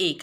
1।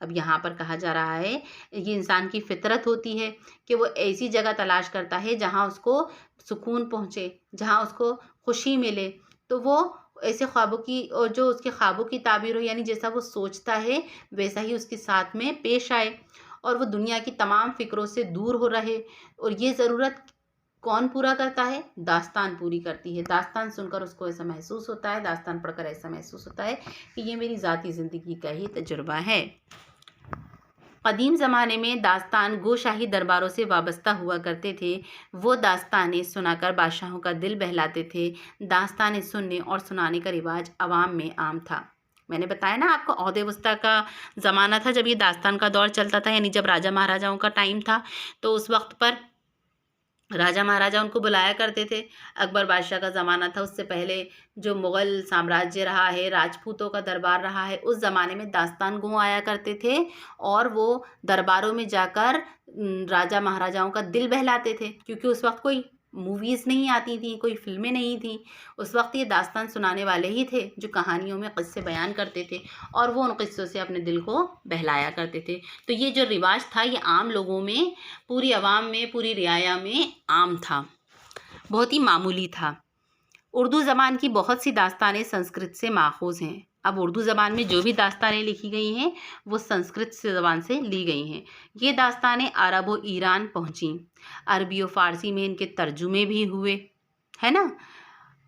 اب یہاں پر کہا جا رہا ہے یہ انسان کی فطرت ہوتی ہے کہ وہ ایسی جگہ تلاش کرتا ہے جہاں اس کو سکون پہنچے، جہاں اس کو خوشی ملے، تو وہ ایسے خوابوں کی، اور جو اس کے خوابوں کی تعبیر ہو، یعنی جیسا وہ سوچتا ہے ویسا ہی اس کے ساتھ میں پیش آئے، اور وہ دنیا کی تمام فکروں سے دور ہو رہے۔ اور یہ ضرورت کون پورا کرتا ہے؟ داستان پوری کرتی ہے۔ داستان سن کر اس کو ایسا محسوس ہوتا ہے، داستان پڑھ کر ایسا محسوس ہوتا ہے کہ یہ میری ذاتی زندگی کا ہی تجربہ ہے۔ قدیم زمانے میں داستان گو شاہی درباروں سے وابستہ ہوا کرتے تھے۔ وہ داستانیں سنا کر بادشاہوں کا دل بہلاتے تھے۔ داستانیں سننے اور سنانے کا رواج عوام میں عام تھا۔ میں نے بتایا نا آپ کو، عہد وسطیٰ کا زمانہ تھا جب یہ داستان کا دور چلتا تھا، یعنی جب راجہ مہاراجاؤں کا ٹائم تھا، تو اس وقت پر راجہ مہاراجہ ان کو بلایا کرتے تھے۔ اکبر بادشاہ کا زمانہ تھا، اس سے پہلے جو مغل سامراجیہ رہا ہے، راجپوتوں کا دربار رہا ہے، اس زمانے میں داستان گو آیا کرتے تھے، اور وہ درباروں میں جا کر راجہ مہاراجاؤں کا دل بہلاتے تھے، کیونکہ اس وقت کوئی موویز نہیں آتی تھیں، کوئی فلمیں نہیں تھیں۔ اس وقت یہ داستان سنانے والے ہی تھے جو کہانیوں میں قصے بیان کرتے تھے، اور وہ ان قصوں سے اپنے دل کو بہلایا کرتے تھے۔ تو یہ جو رواج تھا یہ عام لوگوں میں، پوری عوام میں، پوری رعایا میں عام تھا، بہت ہی معمولی تھا۔ اردو زبان کی بہت سی داستانیں سنسکرت سے ماخوذ ہیں۔ اب اردو زبان میں جو بھی داستانیں لکھی گئی ہیں وہ سنسکرت زبان سے لی گئی ہیں۔ یہ داستانیں عرب و ایران پہنچیں، عربی و فارسی میں ان کے ترجمے بھی ہوئے، ہے نا۔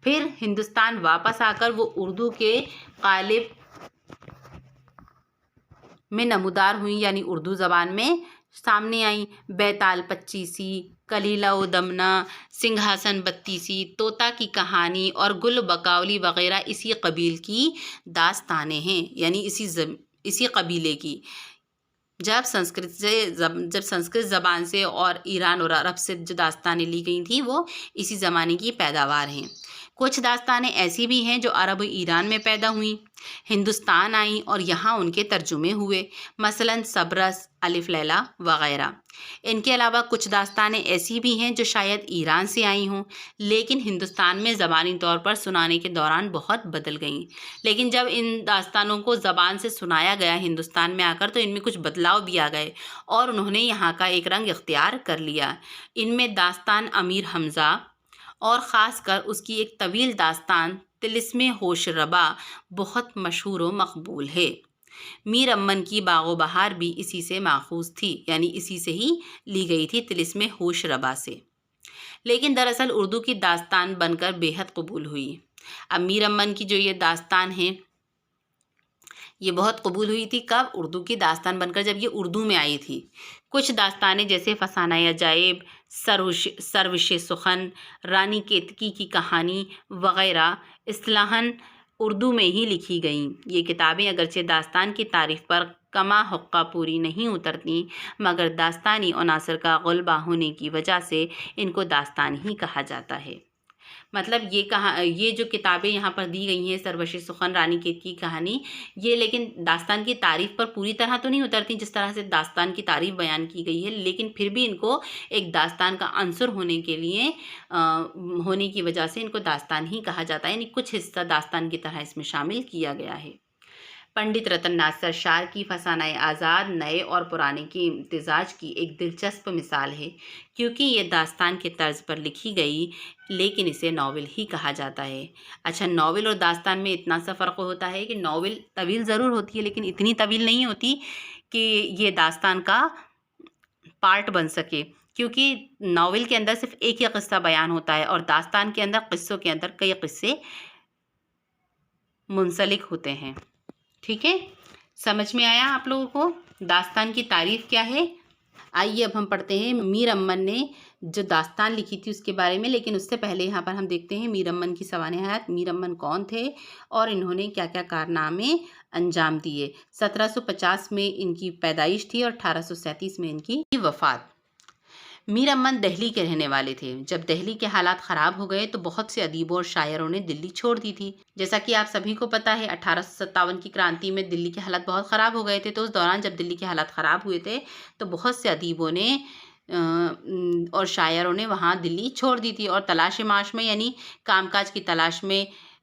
پھر ہندوستان واپس آ کر وہ اردو کے قالب میں نمودار ہوئیں، یعنی اردو زبان میں سامنے آئیں۔ بیتال پچیسی، کلیلہ و دمنہ، سنگھاسن بتیسی، طوطا کی کہانی اور گل بکاولی وغیرہ اسی قبیل کی داستانیں ہیں، یعنی اسی قبیلے کی۔ جب سنسکرت زبان سے اور ایران اور عرب سے جو داستانیں لی گئی تھیں وہ اسی زمانے کی پیداوار ہیں۔ کچھ داستانیں ایسی بھی ہیں جو عرب و ایران میں پیدا ہوئیں، ہندوستان آئیں اور یہاں ان کے ترجمے ہوئے، مثلاً سبرس، الف لیلا وغیرہ۔ ان کے علاوہ کچھ داستانیں ایسی بھی ہیں جو شاید ایران سے آئی ہوں، لیکن ہندوستان میں زبانی طور پر سنانے کے دوران بہت بدل گئیں۔ لیکن جب ان داستانوں کو زبان سے سنایا گیا ہندوستان میں آ کر تو ان میں کچھ بدلاؤ بھی آ گئے، اور انہوں نے یہاں کا ایک رنگ اختیار کر لیا۔ ان میں داستان امیر حمزہ اور خاص کر اس کی ایک طویل داستان طلسم ہوش ربا بہت مشہور و مقبول ہے۔ میر امن کی باغ و بہار بھی اسی سے ماخوذ تھی، یعنی اسی سے ہی لی گئی تھی، طلسم ہوش ربا سے، لیکن دراصل اردو کی داستان بن کر بے حد قبول ہوئی۔ اب میر امن کی جو یہ داستان ہے یہ بہت قبول ہوئی تھی، کب؟ اردو کی داستان بن کر جب یہ اردو میں آئی تھی۔ کچھ داستانیں جیسے فسانہ عجائب، سروش سخن، رانی کیتکی کی کہانی وغیرہ اصطلاحاً اردو میں ہی لکھی گئیں۔ یہ کتابیں اگرچہ داستان کی تعریف پر کما حقہ پوری نہیں اترتیں، مگر داستانی عناصر کا غلبہ ہونے کی وجہ سے ان کو داستان ہی کہا جاتا ہے۔ مطلب یہ جو کتابیں یہاں پر دی گئی ہیں، سروش سخن، رانی کیتکی کی کہانی، یہ لیکن داستان کی تعریف پر پوری طرح تو نہیں اترتی جس طرح سے داستان کی تعریف بیان کی گئی ہے، لیکن پھر بھی ان کو ایک داستان کا عنصر ہونے کی وجہ سے ان کو داستان ہی کہا جاتا ہے، یعنی کچھ حصہ داستان کی طرح اس میں شامل کیا گیا ہے۔ پنڈت رتن ناتھ سرشار کی فسانہ آزاد نئے اور پرانے کے امتزاج کی ایک دلچسپ مثال ہے، کیونکہ یہ داستان کے طرز پر لکھی گئی لیکن اسے ناول ہی کہا جاتا ہے۔ اچھا، ناول اور داستان میں اتنا سا فرق ہوتا ہے کہ ناول طویل ضرور ہوتی ہے لیکن اتنی طویل نہیں ہوتی کہ یہ داستان کا پارٹ بن سکے، کیونکہ ناول کے اندر صرف ایک ہی قصہ بیان ہوتا ہے اور داستان کے اندر قصوں کے اندر کئی قصے منسلک ہوتے ہیں۔ ٹھیک ہے، سمجھ میں آیا آپ لوگوں کو داستان کی تعریف کیا ہے؟ آئیے اب ہم پڑھتے ہیں میر امن نے جو داستان لکھی تھی اس کے بارے میں، لیکن اس سے پہلے یہاں پر ہم دیکھتے ہیں میر امن کی سوانح حیات۔ میر امن کون تھے اور انہوں نے کیا کیا کارنامے انجام دیے؟ 1750 میں ان کی پیدائش تھی اور 1837 میں ان کی وفات۔ میر امن دہلی کے رہنے والے تھے۔ جب دہلی کے حالات خراب ہو گئے تو بہت سے ادیبوں اور شاعروں نے دلی چھوڑ دی تھی۔ جیسا کہ آپ سبھی کو پتہ ہے 1857 کی کرانتی میں دلی کے حالات بہت خراب ہو گئے تھے، تو اس دوران جب دلی کے حالات خراب ہوئے تھے تو بہت سے ادیبوں نے اور شاعروں نے وہاں دلی چھوڑ دی تھی، اور تلاش معاش میں، یعنی کام کاج کی تلاش میں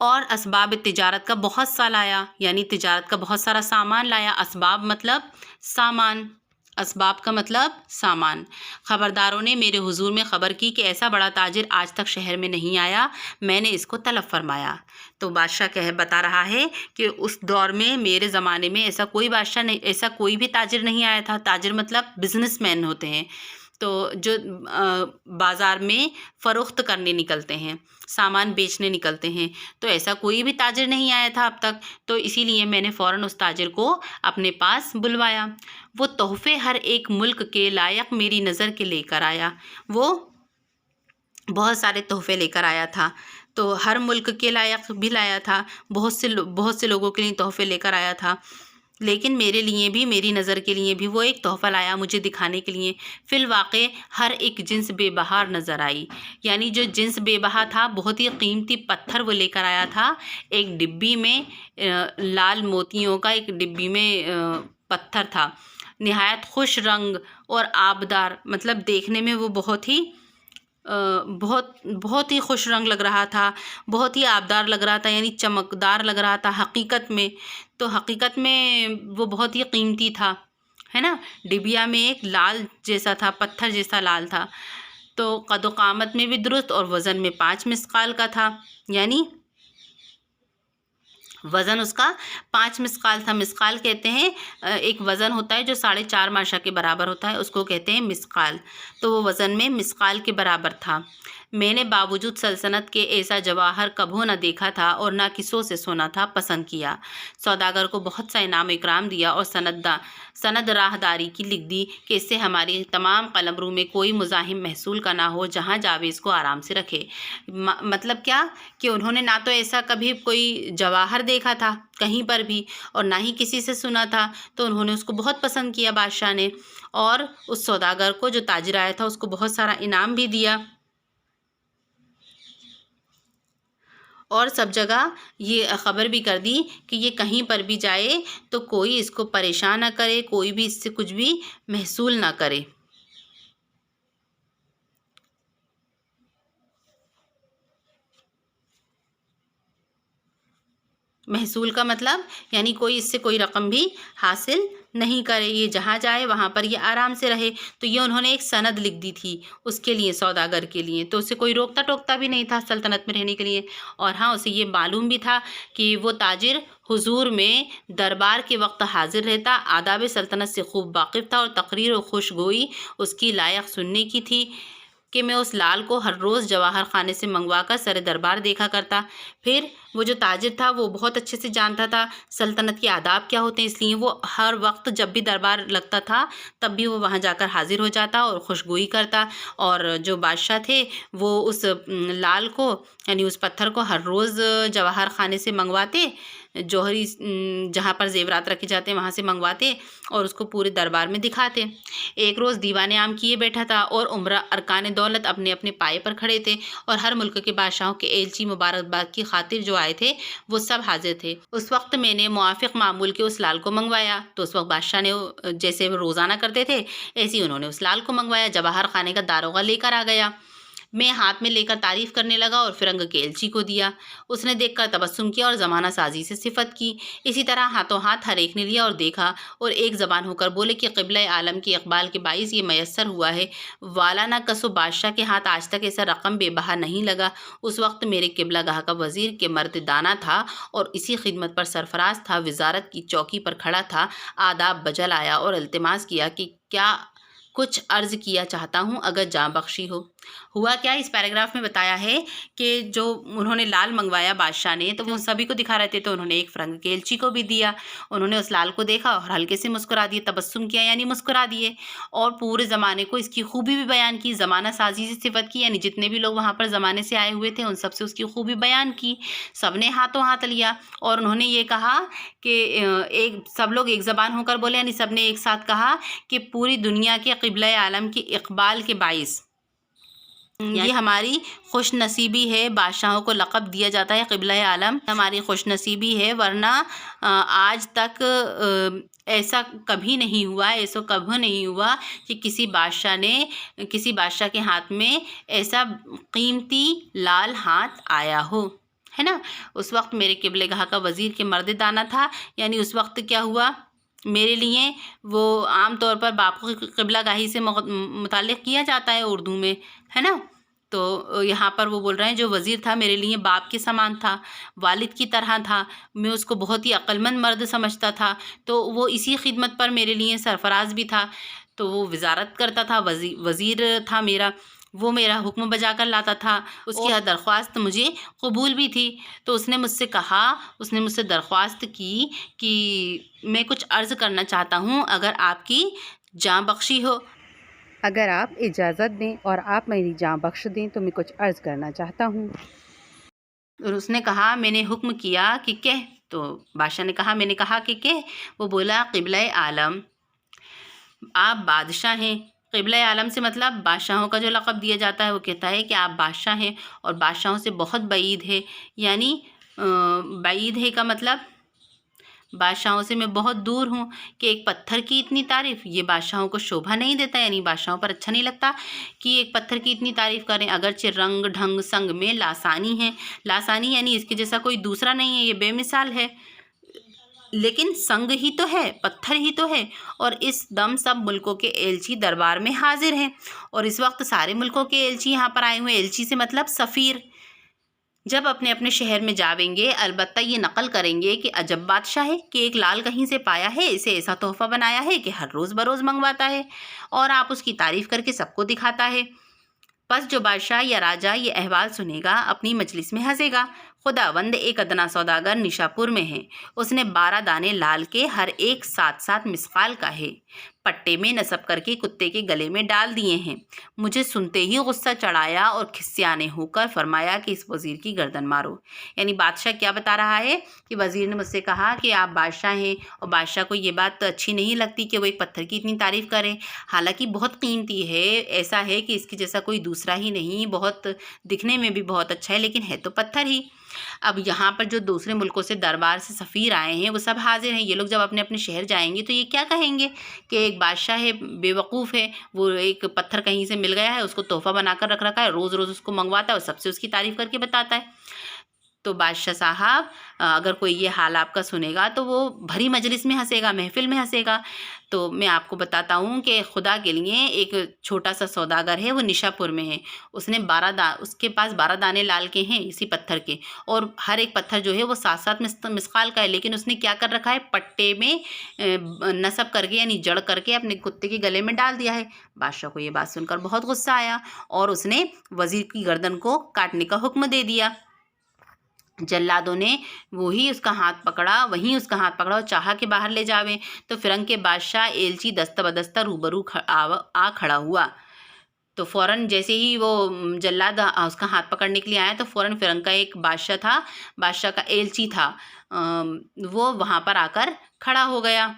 اور اسباب تجارت کا بہت سا لایا، یعنی تجارت کا بہت سارا سامان لایا۔ اسباب مطلب سامان، اسباب کا مطلب سامان۔ خبرداروں نے میرے حضور میں خبر کی کہ ایسا بڑا تاجر آج تک شہر میں نہیں آیا، میں نے اس کو طلب فرمایا۔ تو بادشاہ بتا رہا ہے کہ اس دور میں، میرے زمانے میں ایسا کوئی بادشاہ نہیں، ایسا کوئی بھی تاجر نہیں آیا تھا۔ تاجر مطلب بزنس مین ہوتے ہیں، تو جو بازار میں فروخت کرنے نکلتے ہیں، سامان بیچنے نکلتے ہیں، تو ایسا کوئی بھی تاجر نہیں آیا تھا اب تک، تو اسی لیے میں نے فوراً اس تاجر کو اپنے پاس بلوایا۔ وہ تحفے ہر ایک ملک کے لائق میری نظر کے لے کر آیا۔ وہ بہت سارے تحفے لے کر آیا تھا، تو ہر ملک کے لائق بھی لایا تھا، بہت سے لوگوں کے لیے تحفے لے کر آیا تھا، لیکن میرے لیے بھی، میری نظر کے لیے بھی وہ ایک تحفہ لایا مجھے دکھانے کے لیے۔ فی الواقع ہر ایک جنس بے بہار نظر آئی، یعنی جو جنس بے بہا تھا، بہت ہی قیمتی پتھر وہ لے کر آیا تھا، ایک ڈبی میں لال موتیوں کا ایک ڈبی میں پتھر تھا، نہایت خوش رنگ اور آبدار، مطلب دیکھنے میں وہ بہت ہی خوش رنگ لگ رہا تھا، بہت ہی آبدار لگ رہا تھا، یعنی چمکدار لگ رہا تھا حقیقت میں۔ تو حقیقت میں وہ بہت ہی قیمتی تھا، ہے نا۔ ڈبیا میں ایک لال جیسا تھا، پتھر جیسا لال تھا، تو قد و قامت میں بھی درست اور وزن میں 5 مثقال کا تھا، یعنی وزن اس کا 5 مثقال تھا۔ مثقال کہتے ہیں ایک وزن ہوتا ہے جو 4.5 ماشا کے برابر ہوتا ہے، اس کو کہتے ہیں مثقال، تو وہ وزن میں مثقال کے برابر تھا۔ میں نے باوجود سلطنت کے ایسا جواہر کبھو نہ دیکھا تھا اور نہ کسوں سے سنا تھا، پسند کیا۔ سوداگر کو بہت سا انعام اکرام دیا اور سند راہداری کی لکھ دی کہ اس سے ہماری تمام قلمرو میں کوئی مزاحم محصول کا نہ ہو، جہاں جاوے اس کو آرام سے رکھے۔ مطلب کیا کہ انہوں نے نہ تو ایسا کبھی کوئی جواہر دیکھا تھا کہیں پر بھی، اور نہ ہی کسی سے سنا تھا، تو انہوں نے اس کو بہت پسند کیا بادشاہ نے، اور اس سوداگر کو، جو تاجر آیا تھا، اس کو بہت سارا انعام بھی دیا، اور سب جگہ یہ خبر بھی کر دی کہ یہ کہیں پر بھی جائے تو کوئی اس کو پریشان نہ کرے، کوئی بھی اس سے کچھ بھی محصول نہ کرے۔ محصول کا مطلب یعنی کوئی اس سے کوئی رقم بھی حاصل نہیں کرے، یہ جہاں جائے وہاں پر یہ آرام سے رہے۔ تو یہ انہوں نے ایک سند لکھ دی تھی اس کے لیے، سوداگر کے لیے، تو اسے کوئی روکتا ٹوکتا بھی نہیں تھا سلطنت میں رہنے کے لیے۔ اور ہاں، اسے یہ معلوم بھی تھا کہ وہ تاجر حضور میں دربار کے وقت حاضر رہتا، آداب سلطنت سے خوب واقف تھا، اور تقریر و خوشگوئی اس کی لائق سننے کی تھی کہ میں اس لال کو ہر روز جواہر خانے سے منگوا کر سر دربار دیکھا کرتا۔ پھر وہ جو تاجر تھا وہ بہت اچھے سے جانتا تھا سلطنت کے آداب کیا ہوتے ہیں، اس لیے وہ ہر وقت جب بھی دربار لگتا تھا تب بھی وہ وہاں جا کر حاضر ہو جاتا اور خوشگوئی کرتا۔ اور جو بادشاہ تھے وہ اس لال کو، یعنی اس پتھر کو، ہر روز جواہر خانے سے منگواتے، جوہری جہاں پر زیورات رکھے جاتے ہیں وہاں سے منگواتے، اور اس کو پورے دربار میں دکھاتے۔ ایک روز دیوان عام کیے بیٹھا تھا، اور عمرہ ارکان دولت اپنے اپنے پائے پر کھڑے تھے، اور ہر ملک کے بادشاہوں کے ایلچی مبارکباد کی خاطر جو آئے تھے وہ سب حاضر تھے۔ اس وقت میں نے موافق معمول کے اس لال کو منگوایا، تو اس وقت بادشاہ نے جیسے وہ روزانہ کرتے تھے ایسے ہی انہوں نے اس لال کو منگوایا۔ جواہر خانے کا داروغہ لے کر آ گیا، میں ہاتھ میں لے کر تعریف کرنے لگا اور فرنگ کے ایلچی کو دیا۔ اس نے دیکھ کر تبسم کیا اور زمانہ سازی سے صفت کی۔ اسی طرح ہاتھوں ہاتھ ہر ایک نے لیا اور دیکھا، اور ایک زبان ہو کر بولے کہ قبلہ عالم کے اقبال کے باعث یہ میسر ہوا ہے، والا نہ کسو بادشاہ کے ہاتھ آج تک ایسا رقم بے بہا نہیں لگا۔ اس وقت میرے قبلہ گاہ کا وزیر کے مرد دانا تھا اور اسی خدمت پر سرفراز تھا، وزارت کی چوکی پر کھڑا تھا، آداب بجل آیا اور التماس کیا کہ کیا کچھ عرض کیا چاہتا ہوں، اگر جاں بخشی ہو۔ ہوا کیا، اس پیراگراف میں بتایا ہے کہ جو انہوں نے لال منگوایا بادشاہ نے، تو وہ سبھی کو دکھا رہے تھے، تو انہوں نے ایک فرنگ کے ایلچی کو بھی دیا۔ انہوں نے اس لال کو دیکھا اور ہلکے سے مسکرا دیے، تبسم کیا یعنی مسکرا دیے، اور پورے زمانے کو اس کی خوبی بھی بیان کی، زمانہ سازی سے صفت کی، یعنی جتنے بھی لوگ وہاں پر زمانے سے آئے ہوئے تھے ان سب سے اس کی خوبی بیان کی۔ سب نے ہاتھوں ہاتھ لیا، اور انہوں نے یہ کہا کہ سب لوگ ایک زبان ہو کر بولے، یعنی سب نے ایک ساتھ کہا کہ پوری دنیا کے قبلہ عالم کے اقبال کے باعث یہ ہماری خوش نصیبی ہے۔ بادشاہوں کو لقب دیا جاتا ہے قبلہ عالم، ہماری خوش نصیبی ہے، ورنہ آج تک ایسا کبھی نہیں ہوا کہ کسی بادشاہ کے ہاتھ میں ایسا قیمتی لال ہاتھ آیا ہو۔ ہے نا۔ اس وقت میرے قبلہ گاہ کا وزیر کے مرد دانہ تھا، یعنی اس وقت کیا ہوا میرے لیے، وہ عام طور پر باپ کو قبلہ گاہی سے متعلق کیا جاتا ہے اردو میں، ہے نا۔ تو یہاں پر وہ بول رہے ہیں جو وزیر تھا میرے لیے باپ کے سامان تھا، والد کی طرح تھا، میں اس کو بہت ہی عقلمند مرد سمجھتا تھا، تو وہ اسی خدمت پر میرے لیے سرفراز بھی تھا، تو وہ وزارت کرتا تھا، وزیر تھا میرا، وہ میرا حکم بجا کر لاتا تھا، اس کی ہر درخواست مجھے قبول بھی تھی۔ تو اس نے مجھ سے درخواست کی کہ میں کچھ عرض کرنا چاہتا ہوں، اگر آپ کی جاں بخشی ہو۔ اگر آپ اجازت دیں اور آپ میری جاں بخش دیں تو میں کچھ عرض کرنا چاہتا ہوں۔ اور اس نے کہا میں نے حکم کیا کہ کہہ، تو بادشاہ نے کہا میں نے کہا کہ کہہ، وہ بولا قبلہ عالم آپ بادشاہ ہیں۔ قبلہ عالم سے مطلب بادشاہوں کا جو لقب دیا جاتا ہے، وہ کہتا ہے کہ آپ بادشاہ ہیں اور بادشاہوں سے بہت بعید ہے، یعنی بعید ہے کا مطلب بادشاہوں سے میں بہت دور ہوں، کہ ایک پتھر کی اتنی تعریف یہ بادشاہوں کو شوبھا نہیں دیتا، یعنی بادشاہوں پر اچھا نہیں لگتا کہ ایک پتھر کی اتنی تعریف کریں، اگرچہ رنگ ڈھنگ سنگ میں لاسانی ہے، لاسانی یعنی اس کے جیسا کوئی دوسرا نہیں ہے، یہ بے مثال ہے، لیکن سنگ ہی تو ہے، پتھر ہی تو ہے، اور اس دم سب ملکوں کے ایلچی دربار میں حاضر ہیں، اور اس وقت سارے ملکوں کے ایلچی یہاں پر آئے ہوئے، ایلچی سے مطلب سفیر، جب اپنے اپنے شہر میں جاویں گے البتہ یہ نقل کریں گے کہ عجب بادشاہ ہے، کہ ایک لال کہیں سے پایا ہے، اسے ایسا تحفہ بنایا ہے کہ ہر روز بروز منگواتا ہے، اور آپ اس کی تعریف کر کے سب کو دکھاتا ہے۔ پس جو بادشاہ یا راجہ یہ احوال سنے گا اپنی مجلس میں ہنسے گا۔ خداوند ایک ادنا سوداگر نشاپور میں ہے، اس نے 12 دانے لال کے ہر ایک 7 مسقال کا ہے، پٹے میں نصب کر کے کتے کے گلے میں ڈال دیے ہیں۔ مجھے سنتے ہی غصہ چڑھایا اور کھسیانے ہو کر فرمایا کہ اس وزیر کی گردن مارو۔ یعنی بادشاہ کیا بتا رہا ہے کہ وزیر نے مجھ سے کہا کہ آپ بادشاہ ہیں، اور بادشاہ کو یہ بات اچھی نہیں لگتی کہ وہ ایک پتھر کی اتنی تعریف کرے، حالانکہ بہت قیمتی ہے، ایسا ہے کہ اس کے جیسا کوئی دوسرا ہی نہیں، بہت دکھنے میں بھی بہت اچھا ہے، لیکن ہے تو پتھر ہی۔ اب یہاں پر جو دوسرے ملکوں سے دربار سے سفیر آئے ہیں وہ سب حاضر ہیں، یہ لوگ جب اپنے اپنے شہر جائیں گے تو یہ کیا کہیں گے کہ ایک بادشاہ ہے بے وقوف ہے، وہ ایک پتھر کہیں سے مل گیا ہے، اس کو تحفہ بنا کر رکھ رکھا ہے، روز روز اس کو منگواتا ہے اور سب سے اس کی تعریف کر کے بتاتا ہے۔ تو بادشاہ صاحب اگر کوئی یہ حال آپ کا سنے گا تو وہ بھری مجلس میں ہنسے گا، محفل میں ہنسے گا۔ تو میں آپ کو بتاتا ہوں کہ خدا کے لیے ایک چھوٹا سا سوداگر ہے، وہ نشاپور میں ہے، اس نے اس کے پاس 12 دانے لال کے ہیں اسی پتھر کے، اور ہر ایک پتھر جو ہے وہ 7 مسقال کا ہے، لیکن اس نے کیا کر رکھا ہے، پٹے میں نصب کر کے یعنی جڑ کر کے اپنے کتے کے گلے میں ڈال دیا ہے۔ بادشاہ کو یہ بات سن کر بہت غصہ آیا اور اس نے وزیر کی گردن کو کاٹنے کا حکم دے دیا۔ جلادوں نے وہیں اس کا ہاتھ پکڑا اور چاہا کہ باہر لے جاویں، تو فرنگ کے بادشاہ ایلچی دست بدستہ روبرو آ کھڑا ہوا۔ تو فوراً جیسے ہی وہ جلاد اس کا ہاتھ پکڑنے کے لیے آیا تو فوراً فرنگ کا ایک بادشاہ تھا، بادشاہ کا ایلچی تھا، وہ وہاں پر آ کر کھڑا ہو گیا۔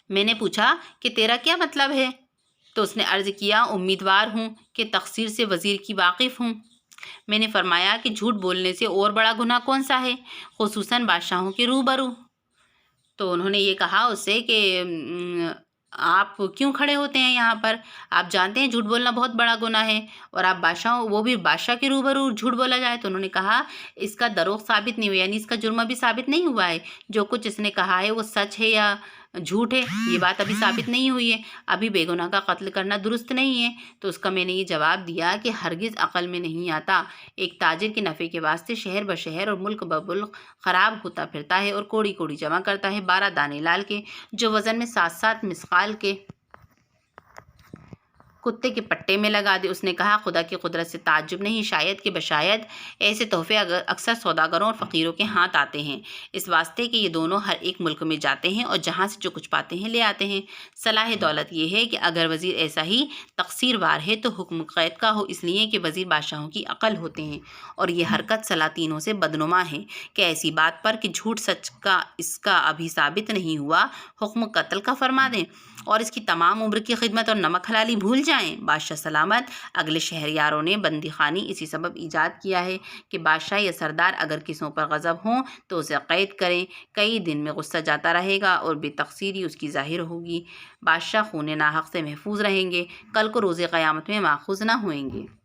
میں نے پوچھا کہ تیرا کیا مطلب ہے؟ تو اس نے عرض کیا امیدوار ہوں کہ تقصیر سے وزیر کی واقف ہوں۔ میں نے فرمایا کہ جھوٹ بولنے سے اور بڑا گناہ کون سا ہے، خصوصاً بادشاہوں کے روبرو۔ تو انہوں نے یہ کہا اس سے کہ آپ کیوں کھڑے ہوتے ہیں یہاں پر، آپ جانتے ہیں جھوٹ بولنا بہت بڑا گناہ ہے، اور آپ وہ بھی بادشاہ کے روبرو جھوٹ بولا جائے۔ تو انہوں نے کہا اس کا دروغ ثابت نہیں ہوا، یعنی اس کا جرم ابھی ثابت نہیں ہوا ہے، جو کچھ اس نے کہا ہے وہ سچ ہے یا جھوٹ ہے یہ بات ابھی ثابت نہیں ہوئی ہے، ابھی بے گناہ کا قتل کرنا درست نہیں ہے۔ تو اس کا میں نے یہ جواب دیا کہ ہرگز عقل میں نہیں آتا، ایک تاجر کے نفع کے واسطے شہر بشہر اور ملک بملک خراب ہوتا پھرتا ہے اور کوڑی کوڑی جمع کرتا ہے 12 دانے لال کے جو وزن میں 7 مسقال کے کتے کے پٹے میں لگا دے۔ اس نے کہا خدا کی قدرت سے تعجب نہیں، شاید کہ بشاید ایسے تحفے اکثر سوداگروں اور فقیروں کے ہاتھ آتے ہیں، اس واسطے کہ یہ دونوں ہر ایک ملک میں جاتے ہیں اور جہاں سے جو کچھ پاتے ہیں لے آتے ہیں۔ صلاح دولت یہ ہے کہ اگر وزیر ایسا ہی تقصیر وار ہے تو حکم قید کا ہو، اس لیے کہ وزیر بادشاہوں کی عقل ہوتے ہیں، اور یہ حرکت سلاطینوں سے بدنما ہے کہ ایسی بات پر کہ جھوٹ سچ کا اس کا ابھی ثابت نہیں ہوا حکم قتل کا فرما دیں اور اس کی تمام عمر کی خدمت اور نمک حلالی بھول جائیں۔ بادشاہ سلامت۔ اگلے شہریاروں نے بندی خانی اسی سبب ایجاد کیا ہے کہ بادشاہ یا سردار اگر کسوں پر غضب ہوں تو اسے قید کریں، کئی دن میں غصہ جاتا رہے گا اور بے تقصیری اس کی ظاہر ہوگی، بادشاہ خون ناحق سے محفوظ رہیں گے، کل کو روز قیامت میں ماخوذ نہ ہوئیں گے۔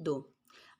2।